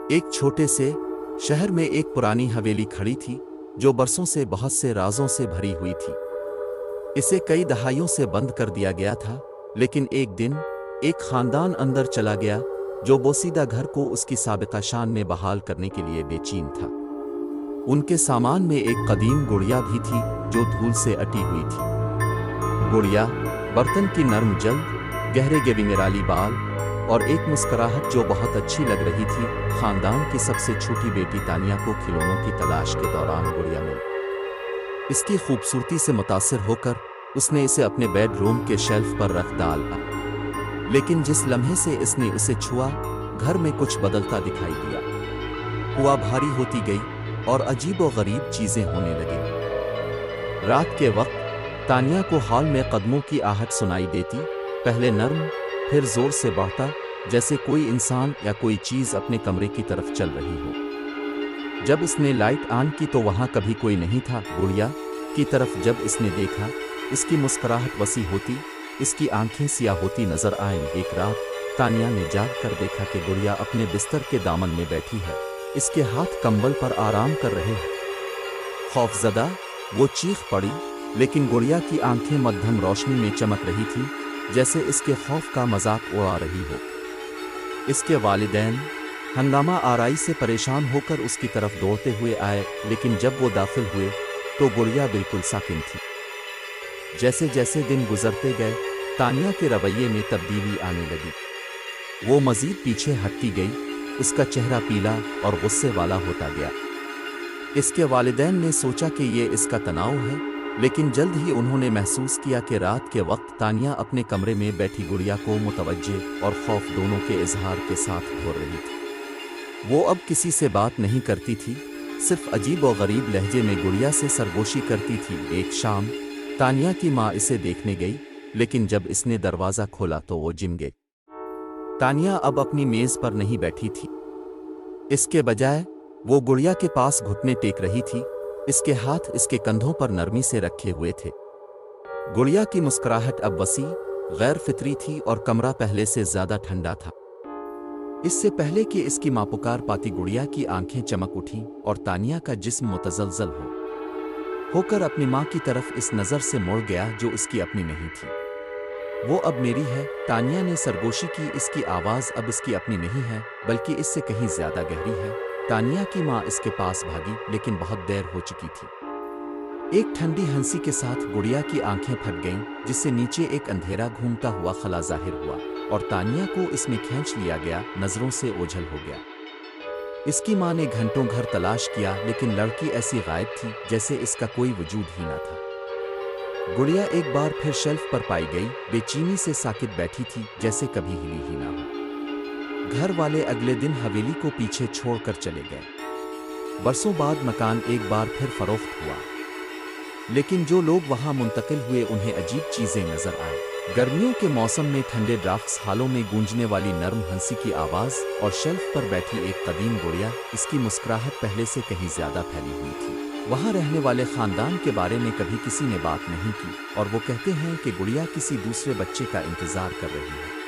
एक छोटे से शहर में एक पुरानी हवेली खड़ी थी जो बरसों से बहुत से राजों से भरी हुई थी। इसे कई दहाइयों से बंद कर दिया गया था, लेकिन एक दिन एक खानदान अंदर चला गया जो बोसीदा घर को उसकी साबिका शान में बहाल करने के लिए बेचैन था। उनके सामान में एक कदीम गुड़िया भी थी जो धूल से अटी हुई थी। गुड़िया, बर्तन की नर्म जल्द, गहरे गेविंगराली बाल और एक मुस्कुराहट जो बहुत अच्छी लग रही थी। खानदान की सबसे छोटी बेटी तानिया को खिलौनों की तलाश के दौरान गुड़िया मिली। इसकी खूबसूरती से मुतासिर होकर उसने इसे अपने बेडरूम के शेल्फ पर रख डाला, लेकिन जिस लम्हे से इसने उसे छुआ, घर में कुछ बदलता दिखाई दिया। हुआ भारी होती गई और अजीब व गरीब चीजें होने लगी। रात के वक्त तानिया को हॉल में कदमों की आहट सुनाई देती, पहले नर्म, फिर जोर से बढ़ता, जैसे कोई इंसान या कोई चीज अपने कमरे की तरफ चल रही हो। जब इसने लाइट ऑन की तो वहां कभी कोई नहीं था। गुड़िया की तरफ जब इसने देखा, इसकी मुस्कुराहट वसी होती, इसकी आंखें सियाह होती नजर आईं। एक रात तानिया ने जाग कर देखा कि गुड़िया अपने बिस्तर के दामन में बैठी है, इसके हाथ कंबल पर आराम कर रहे हैं। खौफजदा वो चीख पड़ी, लेकिन गुड़िया की आंखें मध्यम रोशनी में चमक रही थी, जैसे इसके खौफ का मजाक उड़ा रही हो। इसके वालिदैन हंगामा आराई से परेशान होकर उसकी तरफ दौड़ते हुए आए, लेकिन जब वो दाखिल हुए तो गुड़िया बिल्कुल साकिन थी। जैसे जैसे दिन गुजरते गए, तानिया के रवैये में तब्दीली आने लगी। वो मजीद पीछे हटती गई, उसका चेहरा पीला और गुस्से वाला होता गया। इसके वालिदैन ने सोचा कि ये इसका तनाव है, लेकिन जल्द ही उन्होंने महसूस किया कि रात के वक्त तानिया अपने कमरे में बैठी गुड़िया को मुतवज्जे और खौफ दोनों के इजहार के साथ घूर रही थी। वो अब किसी से बात नहीं करती थी, सिर्फ अजीब और गरीब लहजे में गुड़िया से सरगोशी करती थी। एक शाम तानिया की माँ इसे देखने गई, लेकिन जब इसने दरवाज़ा खोला तो वो जिम गई। तानिया अब अपनी मेज़ पर नहीं बैठी थी, इसके बजाय वो गुड़िया के पास घुटने टेक रही थी, इसके हाथ इसके कंधों पर नरमी से रखे हुए थे। गुड़िया की मुस्कुराहट अब वसी, गैर फितरी थी और कमरा पहले से ज्यादा ठंडा था। इससे पहले कि इसकी मां पुकार पाती, गुड़िया की आंखें चमक उठीं और तानिया का जिस्म मुतजलजल होकर अपनी मां की तरफ इस नज़र से मुड़ गया जो इसकी अपनी नहीं थी। वो अब मेरी है, तानिया ने सरगोशी की। इसकी आवाज़ अब इसकी अपनी नहीं है, बल्कि इससे कहीं ज्यादा गहरी है। तानिया की माँ इसके पास भागी, लेकिन बहुत देर हो चुकी थी। एक ठंडी हंसी के साथ गुड़िया की आंखें फट गईं, जिससे नीचे एक अंधेरा घूमता हुआ खला जाहिर हुआ और तानिया को इसमें खींच लिया गया, नजरों से ओझल हो गया। इसकी माँ ने घंटों घर तलाश किया, लेकिन लड़की ऐसी गायब थी जैसे इसका कोई वजूद ही ना था। गुड़िया एक बार फिर शेल्फ पर पाई गई, बेचैनी से साकित बैठी थी, जैसे कभी हिली ही ना हो। घर वाले अगले दिन हवेली को पीछे छोड़कर चले गए। बरसों बाद मकान एक बार फिर फरोख्त हुआ, लेकिन जो लोग वहां मुंतकिल हुए उन्हें अजीब चीजें नजर आई। गर्मियों के मौसम में ठंडे ड्राफ्ट्स हालों में गूंजने वाली नर्म हंसी की आवाज और शेल्फ पर बैठी एक कदीम गुड़िया। इसकी मुस्कुराहट पहले से कहीं ज्यादा फैली हुई थी। वहां रहने वाले खानदान के बारे में कभी किसी ने बात नहीं की और वो कहते हैं कि गुड़िया किसी दूसरे बच्चे का इंतजार कर रही है।